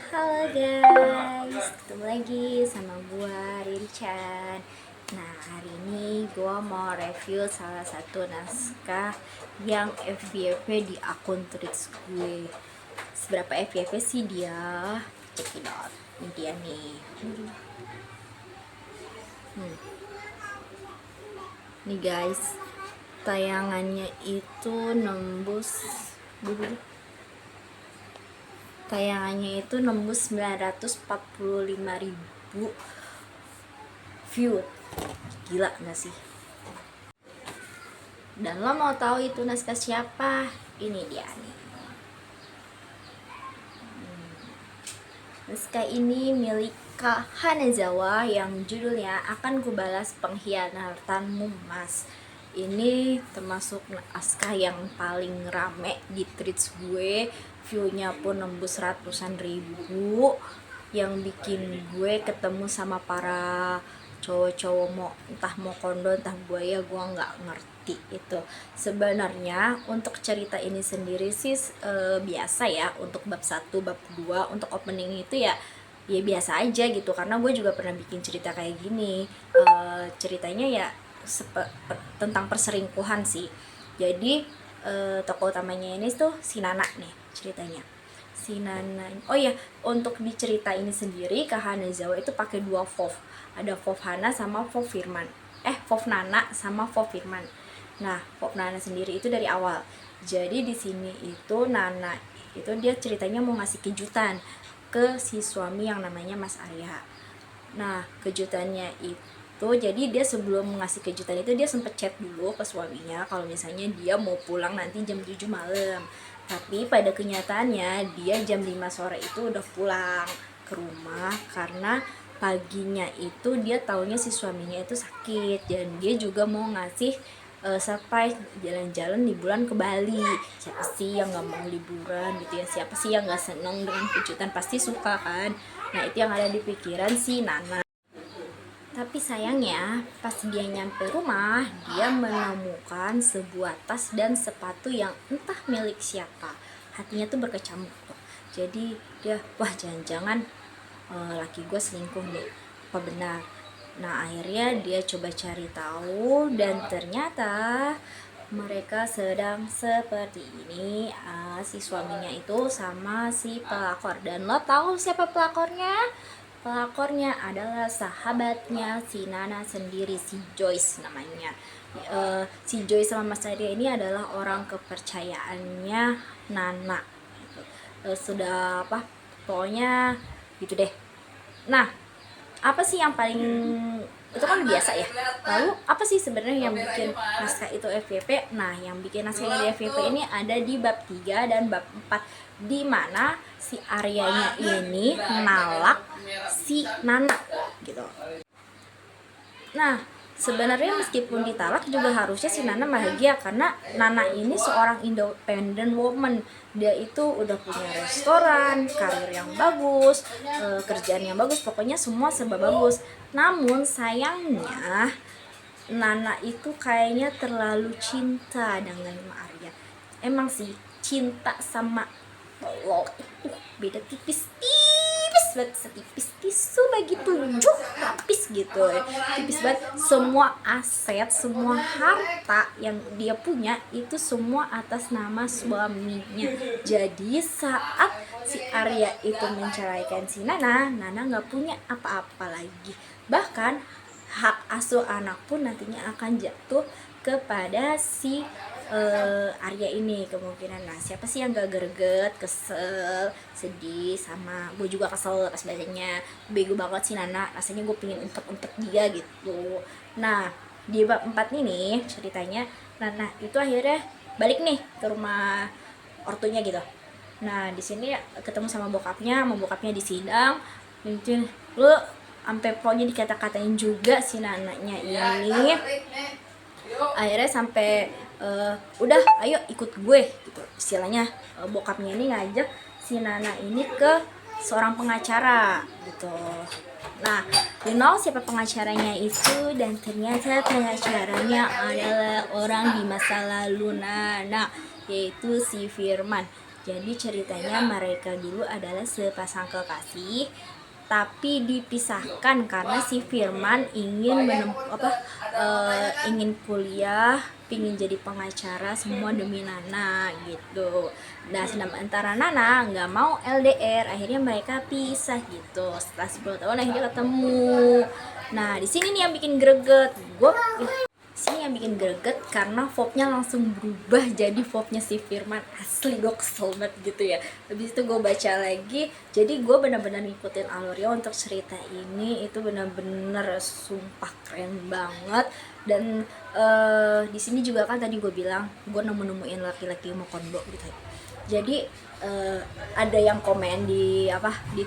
Halo guys, ketemu lagi sama gua Rincan. Nah, hari ini gua mau review salah satu naskah yang FYP di akun Threads gue. Seberapa FYP sih dia? Check it out. Ini dia nih. Nih guys, tayangannya itu tayangannya itu nembus 945.000 view. Gila gak sih? Dan lo mau tahu itu naskah siapa? Ini dia nih. Naskah ini milik Kak Hanazawa yang judulnya Akan Kubalas Pengkhianatanmu Mas. Ini termasuk naskah yang paling rame di tweets gue, viewnya pun nembus ratusan ribu, yang bikin gue ketemu sama para cowok-cowok, entah mau kondo entah buaya, gue nggak ngerti itu. Sebenarnya untuk cerita ini sendiri sih biasa ya, untuk bab 1, bab 2, untuk opening itu ya biasa aja gitu, karena gue juga pernah bikin cerita kayak gini. Ceritanya ya tentang perselingkuhan sih. Jadi tokoh utamanya ini tuh si Nana nih ceritanya. Si Nana. Oh ya, untuk di cerita ini sendiri Kak Hanazawa itu pakai 2 Vov. Ada Vov Hana sama Vov Firman. Vov Nana sama Vov Firman. Nah, Vov Nana sendiri itu dari awal. Jadi di sini itu Nana itu dia ceritanya mau ngasih kejutan ke si suami yang namanya Mas Arya. Nah, kejutannya itu jadi dia sebelum ngasih kejutan itu dia sempet chat dulu ke suaminya kalau misalnya dia mau pulang nanti jam 7 malam. Tapi pada kenyataannya dia jam 5 sore itu udah pulang ke rumah, karena paginya itu dia taunya si suaminya itu sakit dan dia juga mau ngasih surprise jalan-jalan liburan ke Bali. Siapa sih yang nggak mau liburan gitu ya, siapa sih yang nggak seneng dengan kejutan, pasti suka kan. Nah, itu yang ada di pikiran si Nana. Tapi sayangnya pas dia nyampe rumah, dia menemukan sebuah tas dan sepatu yang entah milik siapa. Hatinya tuh berkecamuk tuh. Jadi dia, wah jangan-jangan laki gue selingkuh nih, apa benar? Nah, akhirnya dia coba cari tahu dan ternyata mereka sedang seperti ini. Si suaminya itu sama si pelakor. Dan lo tahu siapa pelakornya? Pelakornya adalah sahabatnya si Nana sendiri, si Joyce namanya. Si Joyce sama Mas Arya ini adalah orang kepercayaannya Nana. Sudah apa? Pokoknya gitu deh. Nah, apa sih yang paling itu kan biasa ya. Lalu apa sih sebenarnya yang bikin naskah itu FYP? Nah, yang bikin naskah itu FYP ini ada di bab 3 dan bab 4, di mana si Aryanya ini nalak si Nana gitu. Nah, sebenarnya meskipun ditalak juga harusnya si Nana bahagia, karena Nana ini seorang independent woman. Dia itu udah punya restoran, karir yang bagus, kerjaan yang bagus, pokoknya semua serba bagus. Namun sayangnya Nana itu kayaknya terlalu cinta dengan Arya. Emang sih cinta sama lo itu beda tipis banget, setipis tisu begitu, lapis gitu ya, tipis banget. Semua aset, semua harta yang dia punya itu semua atas nama suaminya. Jadi saat si Arya itu menceraikan si Nana, Nana nggak punya apa-apa lagi. Bahkan hak asuh anak pun nantinya akan jatuh kepada si Arya ini kemungkinan. Nah, siapa sih yang gak greget, kesel, sedih, sama gue juga kesel pas bacanya. Bego banget sih Nana, rasanya gue pengen umpet-umpet dia gitu. Nah, di bab 4 ini ceritanya Nana itu akhirnya balik nih ke rumah ortunya gitu. Nah, di sini ketemu sama bokapnya di sidang. Mungkin lu sampai pokoknya dikata-katain juga si Nananya ini. Akhirnya sampai udah ayo ikut gue gitu istilahnya. Bokapnya ini ngajak si Nana ini ke seorang pengacara gitu. Nah, you know siapa pengacaranya itu? Dan ternyata pengacaranya adalah orang di masa lalu Nana, yaitu si Firman. Jadi ceritanya mereka dulu adalah sepasang kekasih, tapi dipisahkan karena si Firman ingin kuliah, ingin jadi pengacara, semua demi Nana gitu. Nah, sementara Nana nggak mau LDR, akhirnya mereka pisah gitu. Setelah 10 tahun akhirnya ketemu. Nah, di sini nih yang bikin greget. Yang bikin greget karena vibe-nya langsung berubah jadi vibe-nya si Firman. Asli gue kesel banget gitu ya. Habis itu gue baca lagi, jadi gue benar-benar ngikutin alurnya untuk cerita ini. Itu benar-benar sumpah keren banget. Dan di sini juga kan tadi gue bilang gue nemuin laki-laki mau kondo gitu. Jadi ada yang komen di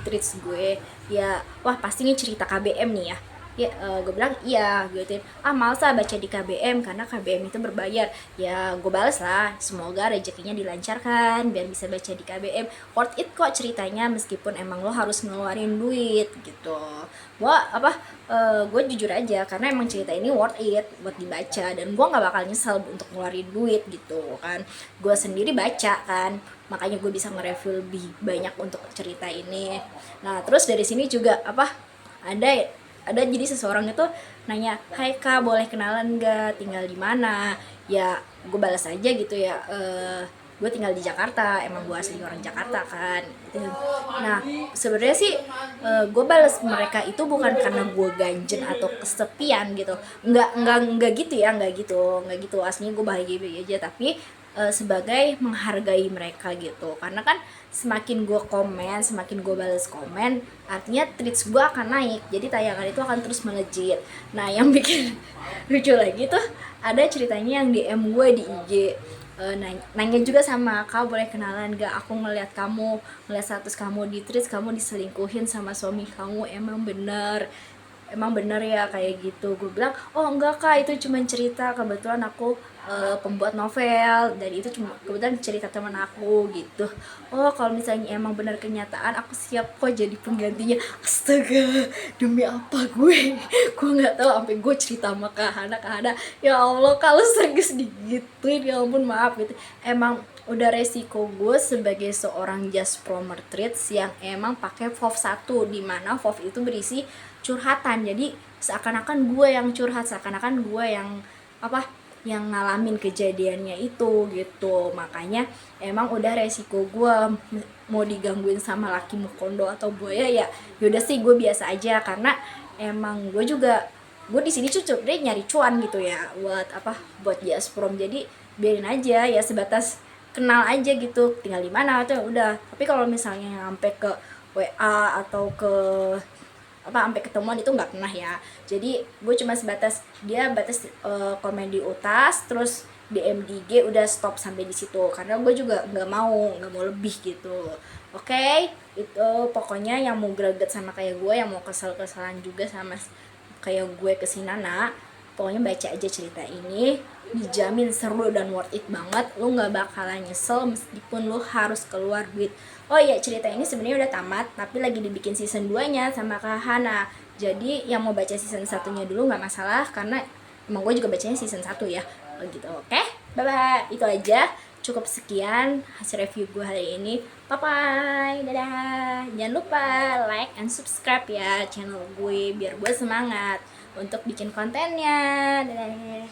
tweets gue, ya wah pasti ini cerita KBM nih ya. Ya, gue bilang iya gitu. Males lah baca di KBM karena KBM itu berbayar. Ya gue balas lah, semoga rezekinya dilancarkan biar bisa baca di KBM. Worth it kok ceritanya, meskipun emang lo harus ngeluarin duit gitu. Gue jujur aja karena emang cerita ini worth it buat dibaca, dan gue nggak bakal nyesel untuk ngeluarin duit gitu kan. Gue sendiri baca kan, makanya gue bisa nge-review lebih banyak untuk cerita ini. Nah terus dari sini juga ada jadi seseorang itu nanya, "Hai Kak, boleh kenalan gak? Tinggal di mana?" Ya gue balas aja gitu ya, gue tinggal di Jakarta, emang gue asli orang Jakarta kan gitu. Nah sebenarnya sih gue balas mereka itu bukan karena gue ganjen atau kesepian gitu, nggak gitu ya, nggak gitu aslinya gue bahagia aja, tapi sebagai menghargai mereka gitu. Karena kan semakin gue komen, semakin gue balas komen, artinya tweets gue akan naik, jadi tayangan itu akan terus melejit. Nah yang bikin lucu lagi tuh ada ceritanya yang DM gue di IG, nanya juga sama, "Kak boleh kenalan gak? Aku ngeliat status kamu di tweets, kamu diselingkuhin sama suami kamu, emang bener ya kayak gitu?" Gue bilang, "Oh enggak Kak, itu cuma cerita, kebetulan aku pembuat novel, dan itu cuma kebetulan cerita teman aku gitu." "Oh kalau misalnya emang benar kenyataan, aku siap kok jadi penggantinya." Astaga, demi apa gue nggak tahu, sampai gue cerita sama Kak Hana, ya Allah kalau serius digituin, ya ampun maaf gitu. Emang udah resiko gue sebagai seorang just promoter treats yang emang pakai VOV 1, di mana VOV itu berisi curhatan. Jadi seakan-akan gue yang curhat, seakan-akan gue yang ngalamin kejadiannya itu gitu. Makanya emang udah resiko gue mau digangguin sama laki mukondo atau buaya, ya yaudah sih gue biasa aja, karena emang gue di sini cukup deh nyari cuan gitu ya, buat Jasprom. Jadi biarin aja ya, sebatas kenal aja gitu, tinggal di mana atau udah. Tapi kalau misalnya sampai ke WA atau ke sampai ketemuan itu nggak pernah ya. Jadi gue cuma batas komen di utas, terus DM di IG, udah stop sampai di situ, karena gue juga nggak mau lebih gitu. Oke, itu pokoknya yang mau greget sama kayak gue, yang mau kesel-keselan juga sama kayak gue ke si Nana, pokoknya baca aja cerita ini, dijamin seru dan worth it banget. Lu nggak bakalan nyesel meskipun lu harus keluar duit. Oh iya, cerita ini sebenarnya udah tamat, tapi lagi dibikin season 2-nya sama Kak Hana. Jadi yang mau baca season 1-nya dulu nggak masalah, karena emang gue juga bacanya season 1 ya. Gitu, oke? Bye-bye, itu aja. Cukup sekian hasil review gue hari ini. Bye-bye, dadah. Jangan lupa like and subscribe ya channel gue, biar gue semangat untuk bikin kontennya. Dadah.